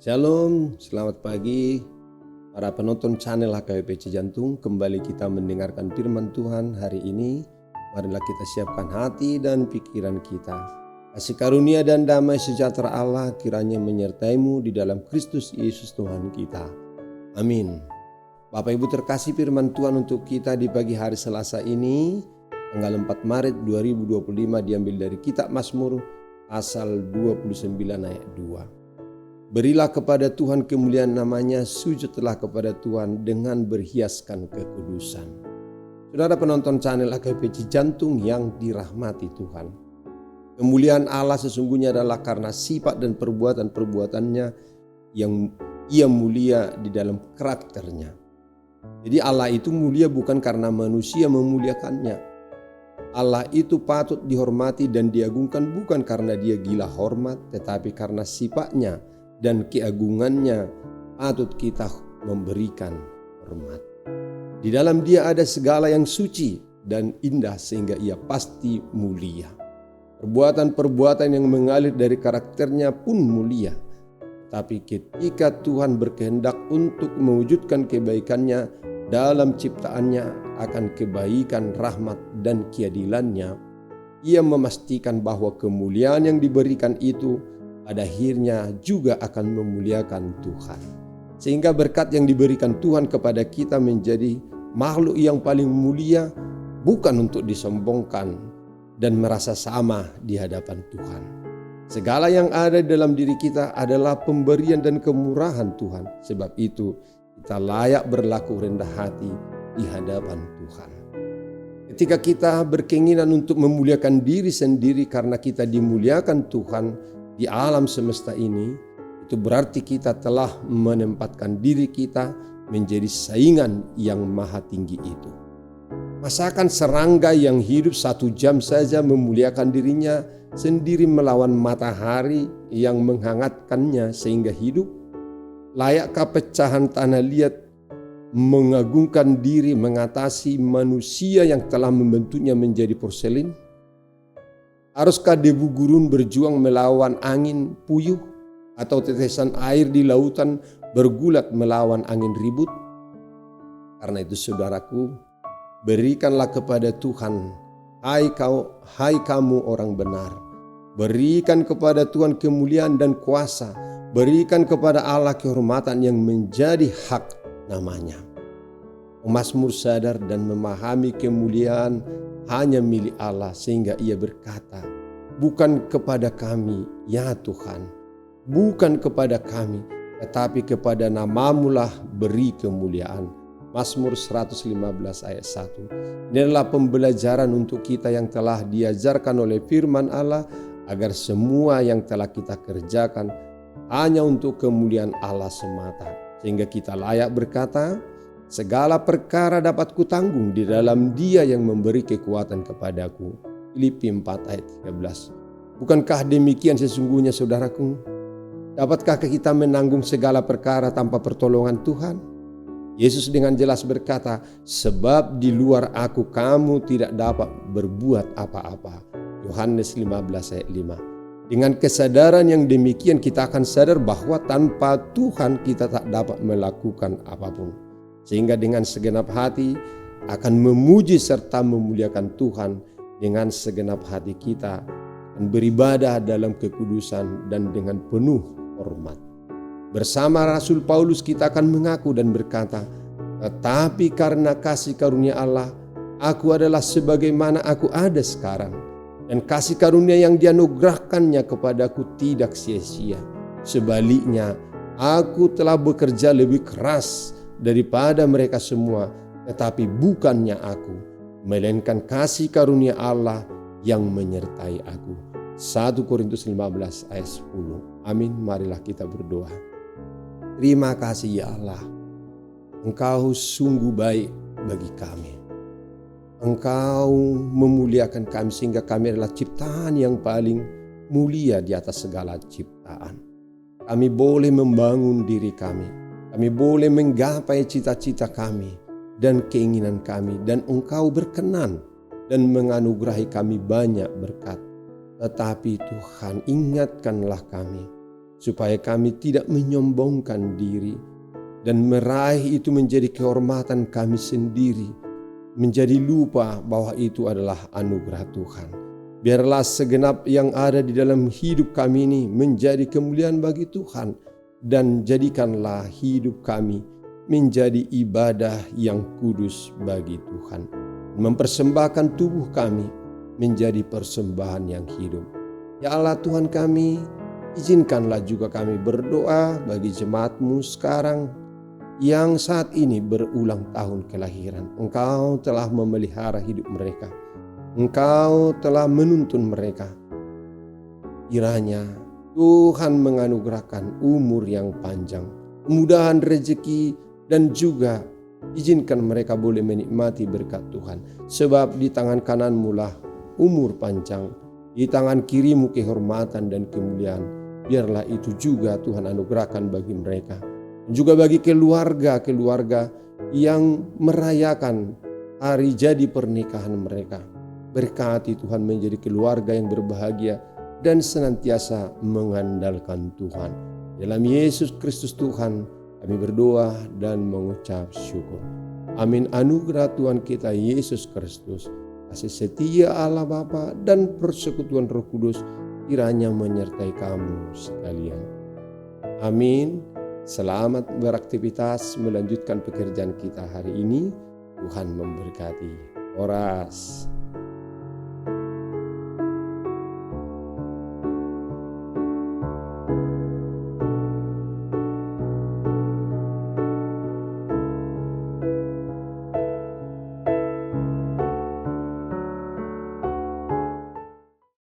Shalom, selamat pagi para penonton channel HKBP Cijantung. Kembali kita mendengarkan firman Tuhan hari ini. Marilah kita siapkan hati dan pikiran kita. Kasih karunia dan damai sejahtera Allah kiranya menyertaimu di dalam Kristus Yesus Tuhan kita. Amin. Bapak Ibu terkasih, firman Tuhan untuk kita di pagi hari Selasa ini, tanggal 4 Maret 2025 diambil dari kitab Mazmur pasal 29 ayat 2. Berilah kepada Tuhan kemuliaan namanya, sujudlah kepada Tuhan dengan berhiaskan kekudusan. Saudara penonton channel HKBP Cijantung yang dirahmati Tuhan. Kemuliaan Allah sesungguhnya adalah karena sifat dan perbuatan-perbuatannya yang ia mulia di dalam karakternya. Jadi Allah itu mulia bukan karena manusia memuliakannya. Allah itu patut dihormati dan diagungkan bukan karena dia gila hormat, tetapi karena sifatnya dan keagungannya patut kita memberikan hormat. Di dalam dia ada segala yang suci dan indah sehingga ia pasti mulia. Perbuatan-perbuatan yang mengalir dari karakternya pun mulia. Tapi ketika Tuhan berkehendak untuk mewujudkan kebaikannya dalam ciptaannya akan kebaikan, rahmat dan keadilannya, ia memastikan bahwa kemuliaan yang diberikan itu pada akhirnya juga akan memuliakan Tuhan. Sehingga berkat yang diberikan Tuhan kepada kita menjadi makhluk yang paling mulia, bukan untuk disombongkan dan merasa sama di hadapan Tuhan. Segala yang ada dalam diri kita adalah pemberian dan kemurahan Tuhan. Sebab itu kita layak berlaku rendah hati di hadapan Tuhan. Ketika kita berkeinginan untuk memuliakan diri sendiri karena kita dimuliakan Tuhan di alam semesta ini, itu berarti kita telah menempatkan diri kita menjadi saingan yang maha tinggi itu. Masakan serangga yang hidup 1 jam saja memuliakan dirinya sendiri melawan matahari yang menghangatkannya sehingga hidup? Layakkah pecahan tanah liat mengagungkan diri mengatasi manusia yang telah membentuknya menjadi porselin? Haruskah debu gurun berjuang melawan angin puyuh atau tetesan air di lautan bergulat melawan angin ribut? Karena itu saudaraku, berikanlah kepada Tuhan, hai kamu orang benar. Berikan kepada Tuhan kemuliaan dan kuasa. Berikan kepada Allah kehormatan yang menjadi hak namanya. Mazmur sadar dan memahami kemuliaan hanya milik Allah sehingga ia berkata, bukan kepada kami ya Tuhan, bukan kepada kami, tetapi kepada namamu-lah beri kemuliaan. Mazmur 115 ayat 1. Ini adalah pembelajaran untuk kita yang telah diajarkan oleh firman Allah agar semua yang telah kita kerjakan hanya untuk kemuliaan Allah semata. Sehingga kita layak berkata, segala perkara dapat kutanggung di dalam Dia yang memberi kekuatan kepadaku. Filipi 4 ayat 13. Bukankah demikian sesungguhnya saudaraku? Dapatkah kita menanggung segala perkara tanpa pertolongan Tuhan? Yesus dengan jelas berkata, sebab di luar aku kamu tidak dapat berbuat apa-apa. Yohanes 15 ayat 5. Dengan kesadaran yang demikian kita akan sadar bahwa tanpa Tuhan kita tak dapat melakukan apapun. Sehingga dengan segenap hati akan memuji serta memuliakan Tuhan dengan segenap hati kita dan beribadah dalam kekudusan dan dengan penuh hormat. Bersama Rasul Paulus kita akan mengaku dan berkata, tetapi karena kasih karunia Allah, aku adalah sebagaimana aku ada sekarang. Dan kasih karunia yang dianugerahkannya kepadaku tidak sia-sia. Sebaliknya, aku telah bekerja lebih keras daripada mereka semua, tetapi bukannya aku, melainkan kasih karunia Allah yang menyertai aku. 1 Korintus 15 ayat 10. Amin. Marilah kita berdoa. Terima kasih ya Allah, Engkau sungguh baik bagi kami. Engkau memuliakan kami sehingga kami adalah ciptaan yang paling mulia di atas segala ciptaan. Kami boleh membangun diri kami. Kami boleh menggapai cita-cita kami dan keinginan kami. Dan Engkau berkenan dan menganugerahi kami banyak berkat. Tetapi Tuhan, ingatkanlah kami supaya kami tidak menyombongkan diri dan meraih itu menjadi kehormatan kami sendiri, menjadi lupa bahwa itu adalah anugerah Tuhan. Biarlah segenap yang ada di dalam hidup kami ini menjadi kemuliaan bagi Tuhan, dan jadikanlah hidup kami menjadi ibadah yang kudus bagi Tuhan. Mempersembahkan tubuh kami menjadi persembahan yang hidup. Ya Allah Tuhan kami, izinkanlah juga kami berdoa bagi jemaat-Mu sekarang yang saat ini berulang tahun kelahiran. Engkau telah memelihara hidup mereka. Engkau telah menuntun mereka. Kiranya Tuhan menganugerahkan umur yang panjang, kemudahan rezeki, dan juga izinkan mereka boleh menikmati berkat Tuhan. Sebab di tangan kanan-Mu lah umur panjang, di tangan kiri-Mu kehormatan dan kemuliaan. Biarlah itu juga Tuhan anugerahkan bagi mereka. Juga bagi keluarga-keluarga yang merayakan hari jadi pernikahan mereka. Berkati Tuhan menjadi keluarga yang berbahagia dan senantiasa mengandalkan Tuhan. Dalam Yesus Kristus Tuhan kami berdoa dan mengucap syukur. Amin. Anugerah Tuhan kita Yesus Kristus, kasih setia Allah Bapa dan persekutuan Roh Kudus kiranya menyertai kamu sekalian. Amin. Selamat beraktivitas melanjutkan pekerjaan kita hari ini. Tuhan memberkati. Oras.